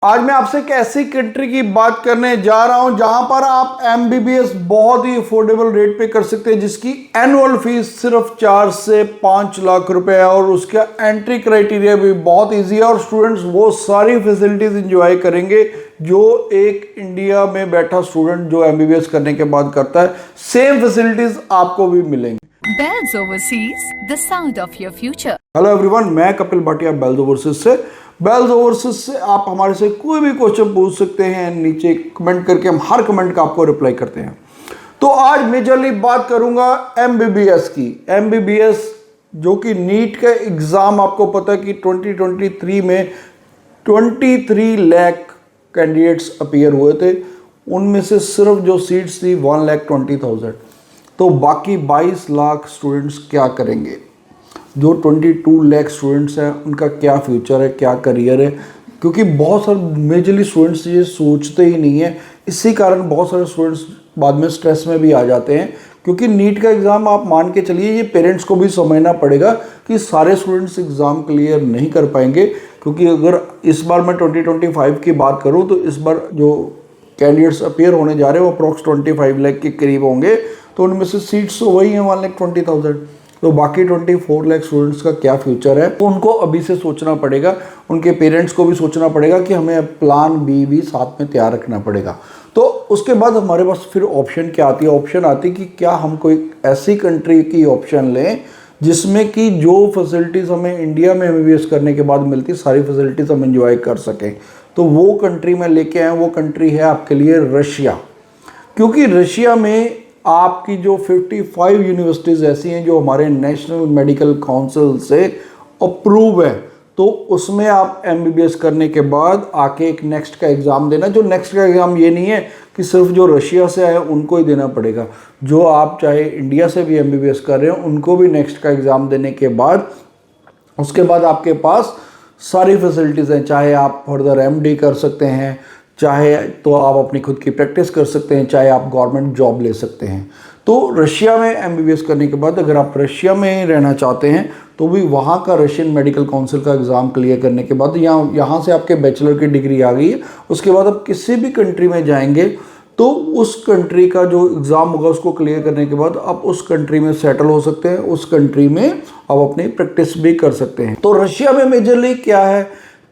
आज मैं आपसे एक ऐसी कंट्री की बात करने जा रहा हूं जहां पर आप एमबीबीएस बहुत ही अफोर्डेबल रेट पे कर सकते हैं, जिसकी एनुअल फीस सिर्फ 4 से 5 लाख रुपए है और उसका एंट्री क्राइटेरिया भी बहुत इजी है और स्टूडेंट्स वो सारी फैसिलिटीज एंजॉय करेंगे जो एक इंडिया में बैठा स्टूडेंट जो एमबीबीएस करने के बाद करता है। सेम फैसिलिटीज आपको भी मिलेंगी। Bells Overseas, the sound of your future. Hello everyone, मैं कपिल भाटिया बेल्स ओवरसीज से। बेल्स ओवरसीज से आप हमारे से कोई भी क्वेश्चन पूछ सकते हैं, नीचे कमेंट करके हम हर कमेंट का आपको रिप्लाई करते हैं। तो आज मेजरली बात करूंगा एमबीबीएस की। एमबीबीएस जो कि नीट का एग्ज़ाम, आपको पता है कि 2023 में 23 लाख कैंडिडेट्स अपीयर हुए थे, उनमें से सिर्फ जो सीट्स थी 1,20,000। तो बाकी 22 लाख स्टूडेंट्स क्या करेंगे? जो 22 लाख स्टूडेंट्स हैं उनका क्या फ्यूचर है, क्या करियर है? क्योंकि बहुत सारे मेजरली स्टूडेंट्स ये सोचते ही नहीं है। इसी कारण बहुत सारे स्टूडेंट्स बाद में स्ट्रेस में भी आ जाते हैं, क्योंकि नीट का एग्ज़ाम आप मान के चलिए ये पेरेंट्स को भी समझना पड़ेगा कि सारे स्टूडेंट्स एग्ज़ाम क्लियर नहीं कर पाएंगे। क्योंकि अगर इस बार मैं 2025 की बात करूँ तो इस बार जो कैंडिडेट्स अपीयर होने जा रहे हैं वो अप्रॉक्स 25 लाख के करीब होंगे। तो उनमें से सीट्स तो वही हैं 1,20,000। तो बाकी 24 लाख स्टूडेंट्स का क्या फ्यूचर है, तो उनको अभी से सोचना पड़ेगा। उनके पेरेंट्स को भी सोचना पड़ेगा कि हमें प्लान बी भी साथ में तैयार रखना पड़ेगा। तो उसके बाद हमारे पास फिर ऑप्शन क्या आती है? ऑप्शन आती है कि क्या हम कोई ऐसी कंट्री की ऑप्शन लें जिसमें कि जो फैसिलिटीज़ हमें इंडिया में एमबीबीएस करने के बाद मिलती, सारी फैसिलिटीज़ हम एंजॉय कर सकें। तो वो कंट्री में लेके आए, वो कंट्री है आपके लिए रशिया। क्योंकि रशिया में आपकी जो 55 यूनिवर्सिटीज़ ऐसी हैं जो हमारे नेशनल मेडिकल काउंसिल से अप्रूव है, तो उसमें आप एमबीबीएस करने के बाद आके एक नेक्स्ट का एग्ज़ाम देना। जो नेक्स्ट का एग्ज़ाम ये नहीं है कि सिर्फ जो रशिया से आए उनको ही देना पड़ेगा, जो आप चाहे इंडिया से भी एमबीबीएस कर रहे हो उनको भी नेक्स्ट का एग्ज़ाम देने के बाद उसके बाद आपके पास सारी फैसिलिटीज़ हैं। चाहे आप फर्दर एमडी कर सकते हैं, चाहे तो आप अपनी खुद की प्रैक्टिस कर सकते हैं, चाहे आप गवर्नमेंट जॉब ले सकते हैं। तो रशिया में एमबीबीएस करने के बाद अगर आप रशिया में रहना चाहते हैं तो भी वहाँ का रशियन मेडिकल काउंसिल का एग्ज़ाम क्लियर करने के बाद यहाँ से आपके बैचलर की डिग्री आ गई है। उसके बाद आप किसी भी कंट्री में जाएंगे तो उस कंट्री का जो एग्ज़ाम होगा उसको क्लियर करने के बाद आप उस कंट्री में सेटल हो सकते हैं, उस कंट्री में आप अपनी प्रैक्टिस भी कर सकते हैं। तो रशिया में मेजरली क्या है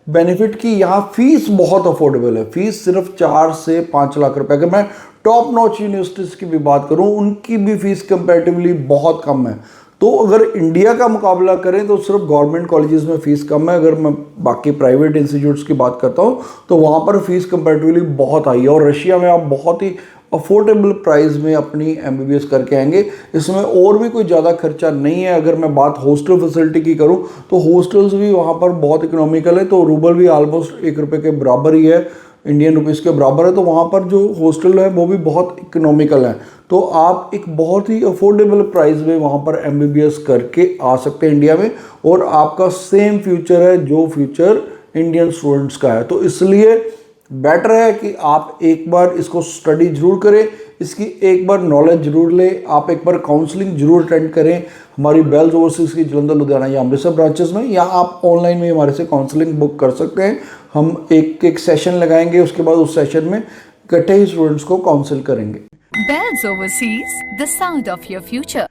बेनिफिट की, यहाँ फीस बहुत अफोर्डेबल है। फीस सिर्फ 4 से 5 लाख रुपए। अगर मैं टॉप नॉच यूनिवर्सिटीज़ की भी बात करूँ, उनकी भी फीस कंपैरेटिवली बहुत कम है। तो अगर इंडिया का मुकाबला करें तो सिर्फ गवर्नमेंट कॉलेजेस में फ़ीस कम है। अगर मैं बाकी प्राइवेट इंस्टीट्यूट्स की बात करता हूँ तो वहाँ पर फीस कंपैरेटिवली बहुत हाई है और रशिया में आप बहुत ही अफोर्डेबल प्राइस में अपनी एमबीबीएस करके आएंगे। इसमें और भी कोई ज़्यादा खर्चा नहीं है। अगर मैं बात हॉस्टल फैसिलिटी की करूं तो हॉस्टल्स भी वहाँ पर बहुत इकोनॉमिकल है। तो रूबल भी ऑलमोस्ट 1 रुपये के बराबर ही है, इंडियन रुपीज़ के बराबर है। तो वहाँ पर जो हॉस्टल है वो भी बहुत इकोनॉमिकल है। तो आप एक बहुत ही अफोर्डेबल प्राइस में वहाँ पर एमबीबीएस करके आ सकते हैं इंडिया में, और आपका सेम फ्यूचर है जो फ्यूचर इंडियन स्टूडेंट्स का है। तो इसलिए बेटर है कि आप एक बार इसको स्टडी जरूर करें, इसकी एक बार नॉलेज जरूर लें, आप एक बार काउंसलिंग जरूर अटेंड करें हमारी बेल्स ओवरसीज की जलंधर, लुधियाना या अमृतसर ब्रांचेस में, या आप ऑनलाइन में हमारे से काउंसलिंग बुक कर सकते हैं। हम एक सेशन लगाएंगे, उसके बाद उस सेशन में इकट्ठे ही स्टूडेंट्स को काउंसिल करेंगे। Bells Overseas, the sound of your future.